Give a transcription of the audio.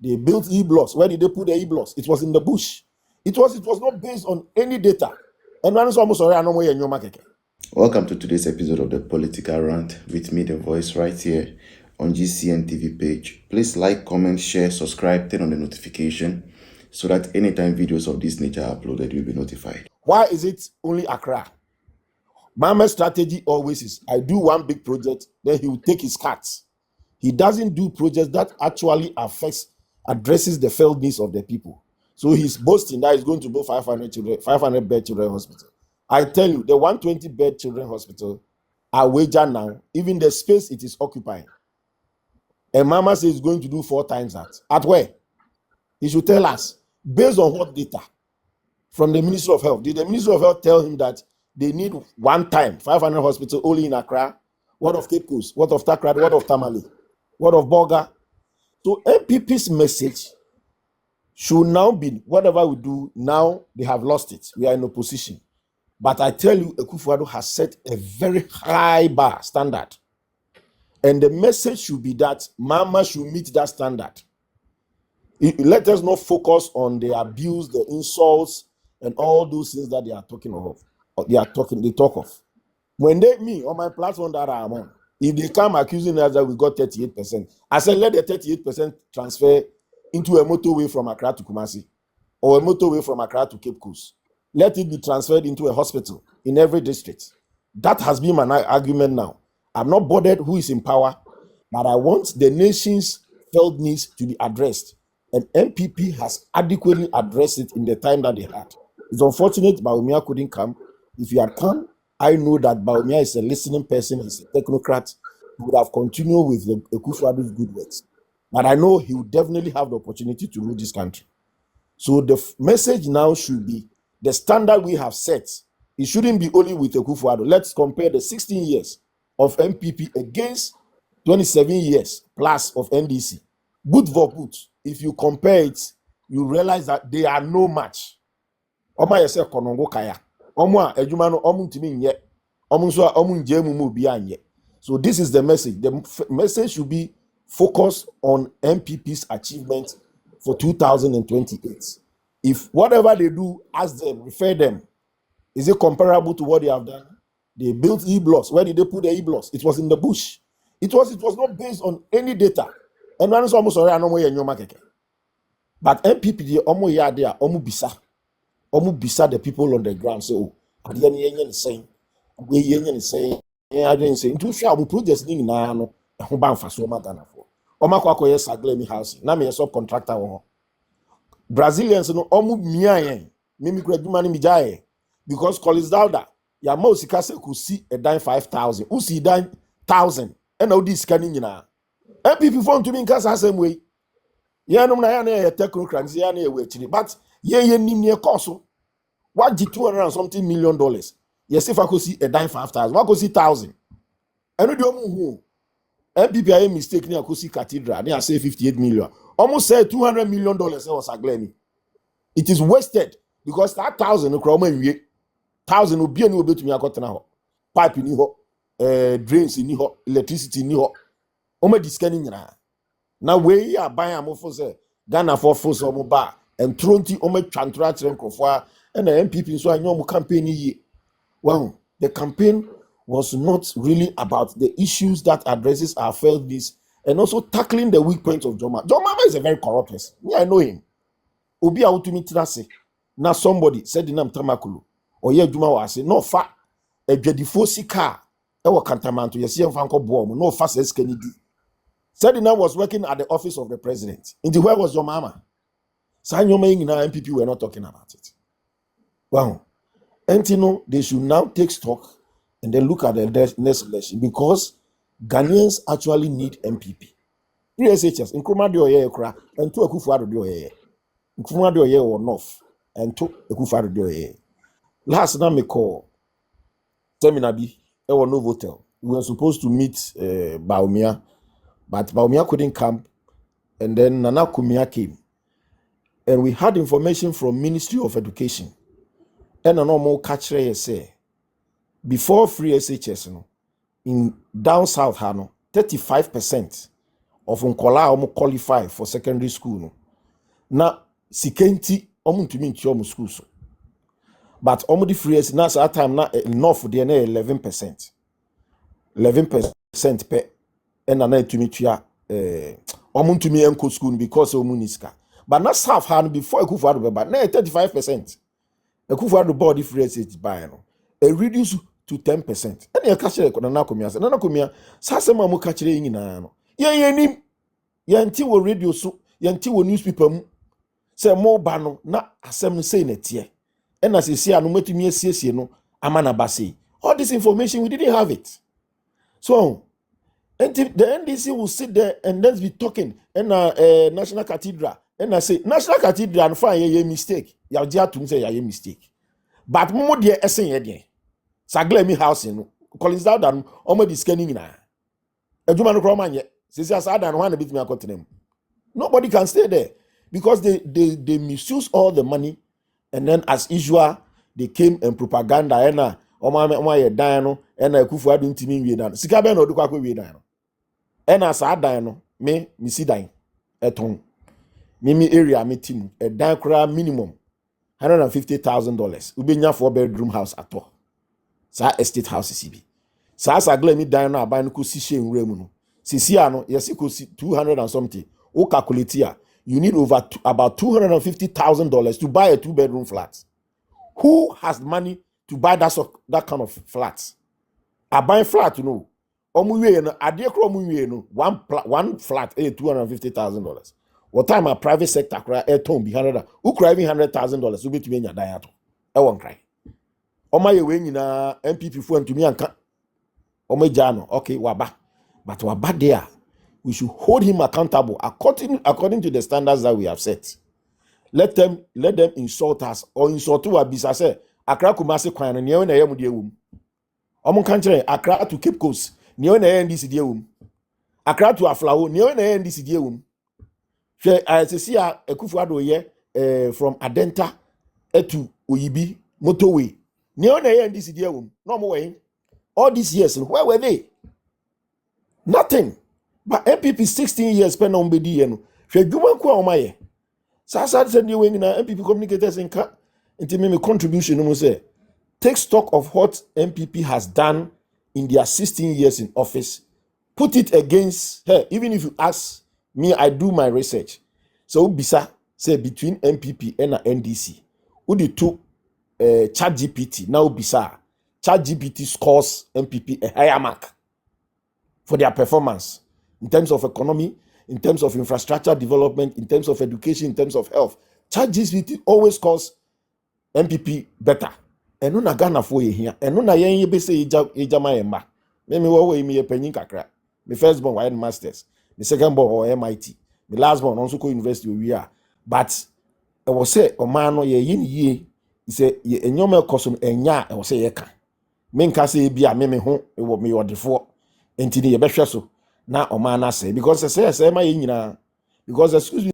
They built e-blocks. Where did they put the e-blocks? It was in the bush. It was not based on any data. And one is almost sorry, I know where you're making. Welcome to today's episode of the Political Rant with me, the voice, right here on GCN TV page. Please like, comment, share, subscribe, turn on the notification so that anytime videos of this nature are uploaded, you'll be notified. Why is it only Accra? Mama's strategy always is, I do one big project, then he will take his cuts. He doesn't do projects that actually addresses the felt needs of the people. So he's boasting that he's going to build 500 bed children hospital. I tell you, the 120 bed children hospital are wager now, even the space it is occupying. And Mama says he's going to do 4 times that. At where? He should tell us, based on what data from the Ministry of Health. Did the Ministry of Health tell him that they need 1 time 500 hospital only in Accra? What of Cape Coast? What of Takrady? What of Tamale? What of Boga? So MPP's message should now be, whatever we do, now they have lost it. We are in opposition. But I tell you, Akuffo has set a very high bar standard. And the message should be that Mama should meet that standard. Let us not focus on the abuse, the insults, and all those things that they are talking of. They talk of. When me on my platform that I'm on, if they come accusing us that we got 38%, I said let the 38% transfer into a motorway from Accra to Kumasi, or a motorway from Accra to Cape Coast. Let it be transferred into a hospital in every district. That has been my argument now. I'm not bothered who is in power, but I want the nation's felt needs to be addressed. And MPP has adequately addressed it in the time that they had. It's unfortunate Bawumia couldn't come. If he had come, I know that Bawumia is a listening person, he's a technocrat. He would have continued with the Akuffo good works. But I know he would definitely have the opportunity to rule this country. So the message now should be the standard we have set. It shouldn't be only with Akuffo. Let's compare the 16 years of MPP against 27 years plus of NDC. Good for good. If you compare it, you realize that they are no match. Oma yese konongo kaya. Omo ejuma no omu ntimi nye. Omu so omu njemu mu bia nye. So this is the message. The message should be focused on MPP's achievement for 2028. If whatever they do, ask them, refer them. Is it comparable to what they have done? They built e-blocks. Where did they put the e-blocks? It was in the bush. It was not based on any data. And one is almost sorry, I know where you're making. But MPP, the omo ya there, omu bisa the people on the ground. So, I didn't say, I didn't say, into shall we projects in Nano, who bound for so much. Omakwako yes, I claim house. Now me a subcontractor. Brazilians no omu miaye, mimi kredumani mijaye, because Collins Dowda, ya mo sikase could see a dime 5,000, who see dime 1,000, and all this scanning na. And people want to be in Casa same way. Ya no na ya na technocrats ya na we chiri, but ye nim near cost. What the $200 and something million? Yes, if I could see a dime 5,000, what could see 1,000? I know the omu MPP mistake near Kusi Cathedral, near say 58 million. Almost said $200 million was a glenny. It is wasted because that 1,000 1,000 will be a new bit to me. I got now pipe in here, drains in here, electricity in here. Ome discanning now we are buying a mofo Ghana for force or bar and 20 ome chantrat and the MPP so I know campaign ye. Well, the campaign was not really about the issues that addresses our felt needs and also tackling the weak points of Joma. Joma is a very corrupt person. Yeah, I know him. Obi a utumi trase. Now somebody said the name Tamakulu. Or yeah, Juma was say no fa a beautiful sika. Ewa kantamanto yesi mfanko boom. No fa says Kennedy. Said the name was working at the office of the president. Indeed, where was your mama? Sanyoma in our MPP were not talking about it. Wow. And you know, they should now take stock and then look at the next election because Ghanaians actually need MPP. 3 SHS, Nkrumah de Oye Kra, and 2 Akuffo de Oye. Nkrumah de Oye or North, and 2 Akuffo de Oye. Last time I call Seminabi, our no hotel. We were supposed to meet Bawumia, but Bawumia couldn't come, and then Nana Kumia came. And we had information from Ministry of Education. And a normal catch say before free SHS in down south 35% of nkola omo qualify for secondary school no na sikenti omo ntumi nti omo school so but omo di free years na that time na enough there na 11% 11% pe ena na etumi tua omo ntumi enko school because omo niska but na staff ha no before Akuffo Addo beba na 35% Akuffo Addo board free years buy no e reduce to 10%. And you catch it, Nana Comia, Nana Comia, Sasama Mokachre in no. Yen yanti wo radio so, yanti wo newspaper say more bano, na asem saying it here. And as you see, I no met me a no, Amana Basi. All this information, we didn't have it. So, and the NDC will sit there and let's be talking and National Cathedral. And I say, National Cathedral and find a mistake. Yajia to say a mistake. But more dear essay again. Sagle mi house no Collins Down omo di scanning na adwuma no kro manye sisi asada no wan bit me akotenem nobody can stay there because they misuse all the money and then as usual they came and propaganda ena omo ye dan no ena Akuffo Addo ntimi wie dan sika be na odukwa akwa wie dan no ena sa dan no me si dan eton mimi area me team e dan kra minimum $150,000 ubenya 4-bedroom house at all. Sa estate house CB. Sa sagle mi dan na aban no kosi she nwura mu no. Sisi ano yesi kosi 200 and something. O calculate here, you need about $250,000 to buy a 2-bedroom flat. Who has money to buy that kind of flat? I buy flat, you know. Omuwe no ade kro omuwe no one flat $250,000. What time a private sector cry a ton be 100. Who cry even $100,000 to be to nya dan ato. E won cry. Oma ye we nyina MPP fu antumi anka oma jano okay waba but waba there we should hold him accountable according to the standards that we have set. Let them insult us or insult wa bisa say Accra Kumasi kwan ne na ye mu de wum omo kan kire Accra to Cape Coast ne na ye ndisi de wum Accra to Aflawo ne na ye ndisi de wum hwe asesi a Akuffo Addo ye from Adenta to Oyibi motorway. No all these years, where were they? Nothing. But MPP 16 years spent on BDN. Sasa said you wing MPP communicators in me contribution. Say, take stock of what MPP has done in their 16 years in office. Put it against her. Even if you ask me, I do my research. So bisa say between MPP and NDC, who the two ChatGPT now bisa ChatGPT scores MPP a higher mark for their performance in terms of economy, in terms of infrastructure development, in terms of education, in terms of health. ChatGPT always scores MPP better. Eno na Ghana for here. Eno na yen ye be say ija ma yemba. Me wo me penyin kakra. Me first born wa masters. Me second born or MIT. Me last born also go university we are. But I was say o man no ye yin ye say ye enyoma kosom enya I was say ye ka. Me nka say bia me ho e wo me odefo. Enti ne ye behwe so na o man na say because say ma ye nyina because excuse me